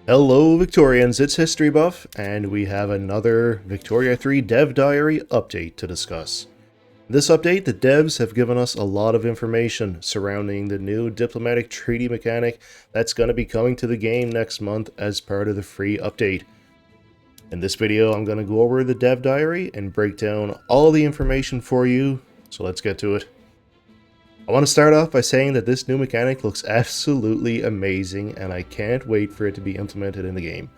Hello Victorians, it's History Buff, and we have another Victoria 3 Dev Diary update to discuss. In this update, the devs have given us a lot of information surrounding the new Diplomatic Treaty mechanic that's going to be coming to the game next month as part of the free update. In this video, I'm going to go over the Dev Diary and break down all the information for you, so let's get to it. I want to start off by saying that this new mechanic looks absolutely amazing and I can't wait for it to be implemented in the game.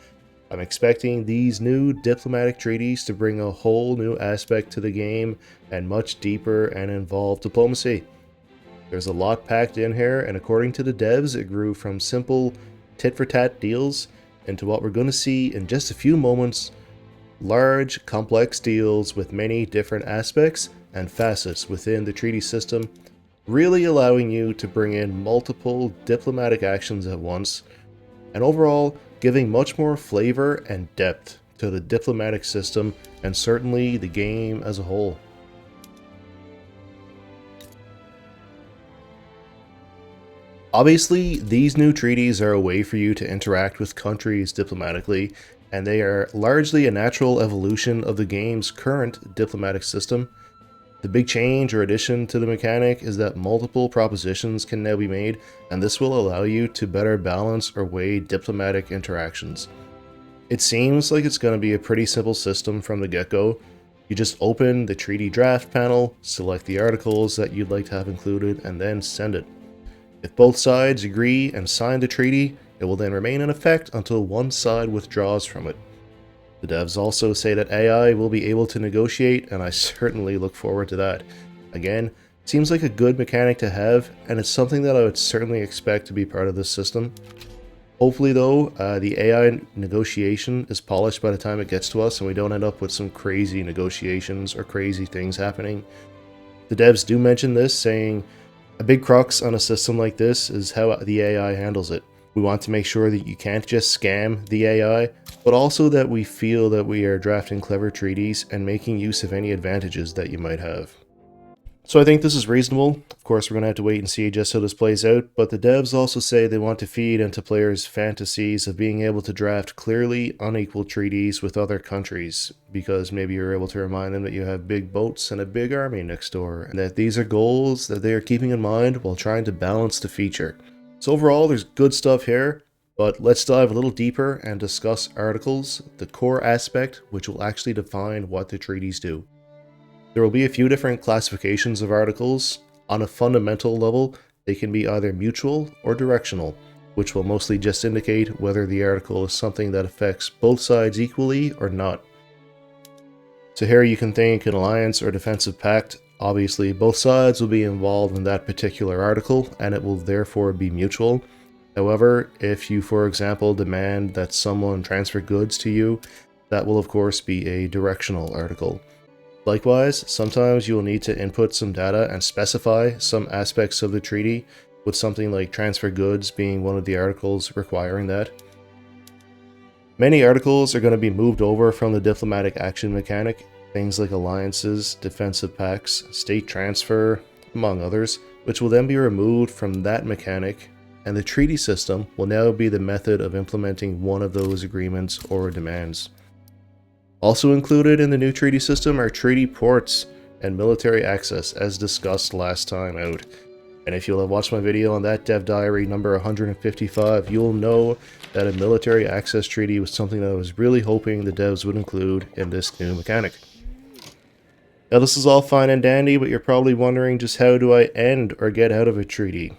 I'm expecting these new diplomatic treaties to bring a whole new aspect to the game and much deeper and involved diplomacy. There's a lot packed in here, and according to the devs, it grew from simple tit-for-tat deals into what we're going to see in just a few moments: large, complex deals with many different aspects and facets within the treaty system, really allowing you to bring in multiple diplomatic actions at once, and overall giving much more flavor and depth to the diplomatic system and certainly the game as a whole. Obviously, these new treaties are a way for you to interact with countries diplomatically, and they are largely a natural evolution of the game's current diplomatic system. The big change or addition to the mechanic is that multiple propositions can now be made, and this will allow you to better balance or weigh diplomatic interactions. It seems like it's going to be a pretty simple system from the get-go. You just open the treaty draft panel, select the articles that you'd like to have included, and then send it. If both sides agree and sign the treaty, it will then remain in effect until one side withdraws from it. The devs also say that AI will be able to negotiate, and I certainly look forward to that. Again, seems like a good mechanic to have, and it's something that I would certainly expect to be part of this system. Hopefully though, the AI negotiation is polished by the time it gets to us and we don't end up with some crazy negotiations or crazy things happening. The devs do mention this, saying a big crux on a system like this is how the AI handles it. We want to make sure that you can't just scam the AI, but also that we feel that we are drafting clever treaties and making use of any advantages that you might have. So I think this is reasonable. Of course, we're going to have to wait and see just how this plays out, but the devs also say they want to feed into players' fantasies of being able to draft clearly unequal treaties with other countries, because maybe you're able to remind them that you have big boats and a big army next door, and that these are goals that they are keeping in mind while trying to balance the feature. So overall, there's good stuff here, but let's dive a little deeper and discuss articles, the core aspect which will actually define what the treaties do. There will be a few different classifications of articles. On a fundamental level, they can be either mutual or directional, which will mostly just indicate whether the article is something that affects both sides equally or not. So here you can think an alliance or defensive pact. Obviously, both sides will be involved in that particular article, and it will therefore be mutual. However, if you, for example, demand that someone transfer goods to you, that will of course be a directional article. Likewise, sometimes you will need to input some data and specify some aspects of the treaty, with something like transfer goods being one of the articles requiring that. Many articles are going to be moved over from the diplomatic action mechanic, things like alliances, defensive pacts, state transfer, among others, which will then be removed from that mechanic, and the treaty system will now be the method of implementing one of those agreements or demands. Also included in the new treaty system are treaty ports and military access, as discussed last time out. And if you'll have watched my video on that Dev Diary number 155, you'll know that a military access treaty was something that I was really hoping the devs would include in this new mechanic. Now this is all fine and dandy, but you're probably wondering just how do I end or get out of a treaty?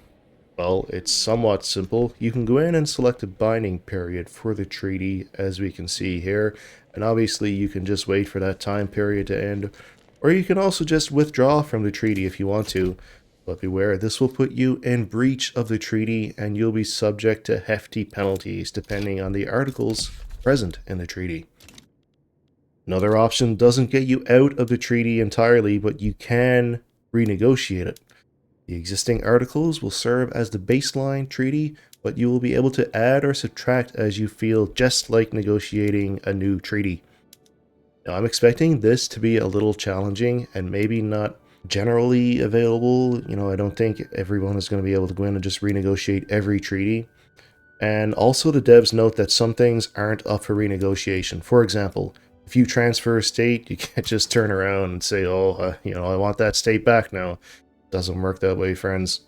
Well, it's somewhat simple. You can go in and select a binding period for the treaty, as we can see here, and obviously you can just wait for that time period to end, or you can also just withdraw from the treaty if you want to. But beware, this will put you in breach of the treaty and you'll be subject to hefty penalties depending on the articles present in the treaty. Another option doesn't get you out of the treaty entirely, but you can renegotiate it. The existing articles will serve as the baseline treaty, but you will be able to add or subtract as you feel, just like negotiating a new treaty. Now, I'm expecting this to be a little challenging and maybe not generally available. I don't think everyone is going to be able to go in and just renegotiate every treaty. And also the devs note that some things aren't up for renegotiation. For example, if you transfer a state, you can't just turn around and say, oh, I want that state back now. Doesn't work that way, friends.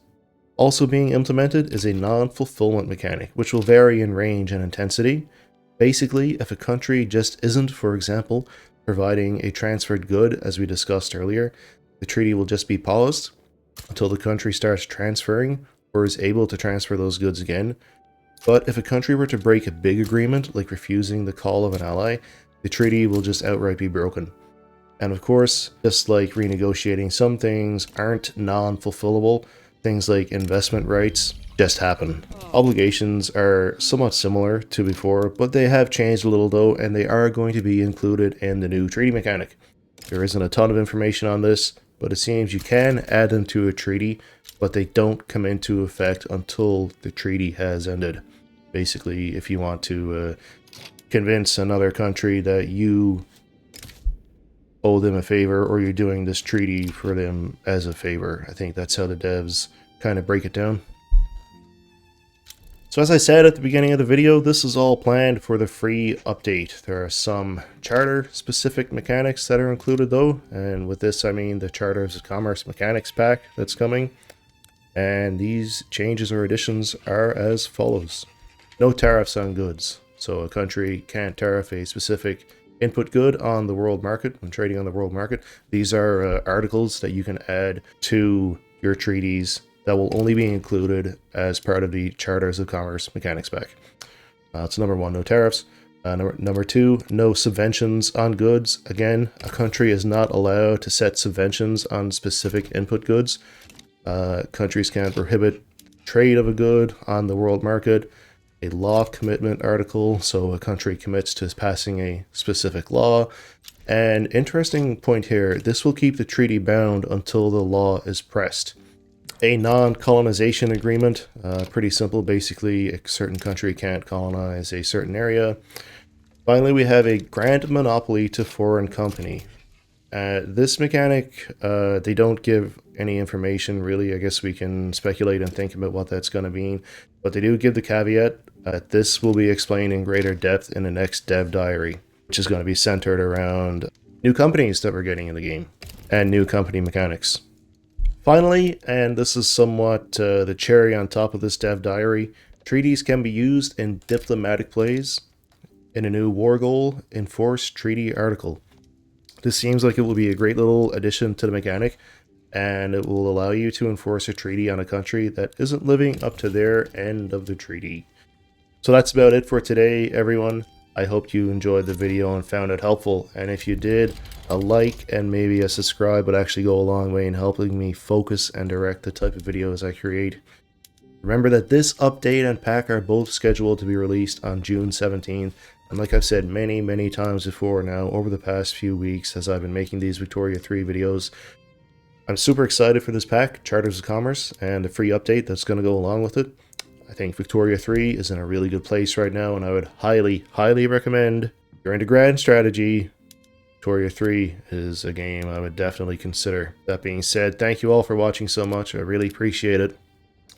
Also being implemented is a non-fulfillment mechanic, which will vary in range and intensity. Basically, if a country just isn't, for example, providing a transferred good, as we discussed earlier, the treaty will just be paused until the country starts transferring or is able to transfer those goods again. But if a country were to break a big agreement, like refusing the call of an ally, the treaty will just outright be broken. And of course, just like renegotiating, some things aren't non-fulfillable. Things like investment rights just happen. Obligations are somewhat similar to before, but they have changed a little though, and they are going to be included in the new treaty mechanic. There isn't a ton of information on this, but it seems you can add them to a treaty, but they don't come into effect until the treaty has ended. Basically, if you want to convince another country that you owe them a favor or you're doing this treaty for them as a favor. I think that's how the devs kind of break it down. So as I said at the beginning of the video, this is all planned for the free update. There are some charter-specific mechanics that are included though, and with this I mean the Charters of Commerce Mechanics pack that's coming. And these changes or additions are as follows. No tariffs on goods. So a country can't tariff a specific input good on the world market when trading on the world market. These are articles that you can add to your treaties that will only be included as part of the Charters of Commerce Mechanics pack. So number one, no tariffs. Number two, no subventions on goods. Again, a country is not allowed to set subventions on specific input goods. Countries can prohibit trade of a good on the world market. A law commitment article, so a country commits to passing a specific law. And interesting point here, this will keep the treaty bound until the law is pressed. A non-colonization agreement, pretty simple, basically a certain country can't colonize a certain area. Finally, we have a grant monopoly to foreign company. This mechanic, they don't give any information really. I guess we can speculate and think about what that's going to mean, but they do give the caveat that this will be explained in greater depth in the next dev diary, which is going to be centered around new companies that we're getting in the game and new company mechanics. Finally, and this is somewhat the cherry on top of this dev diary, treaties can be used in diplomatic plays in a new war goal enforced treaty article. This seems like it will be a great little addition to the mechanic, and it will allow you to enforce a treaty on a country that isn't living up to their end of the treaty. So that's about it for today, everyone. I hope you enjoyed the video and found it helpful, and if you did, a like and maybe a subscribe would actually go a long way in helping me focus and direct the type of videos I create. Remember that this update and pack are both scheduled to be released on June 17th, and like I've said many times before now over the past few weeks as I've been making these Victoria 3 videos, I'm super excited for this pack, Charters of Commerce, and the free update that's going to go along with it. I think Victoria 3 is in a really good place right now, and I would highly recommend, if you're into grand strategy, Victoria 3 is a game I would definitely consider. That being said, thank you all for watching so much. I really appreciate it.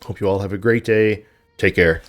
Hope you all have a great day. Take care.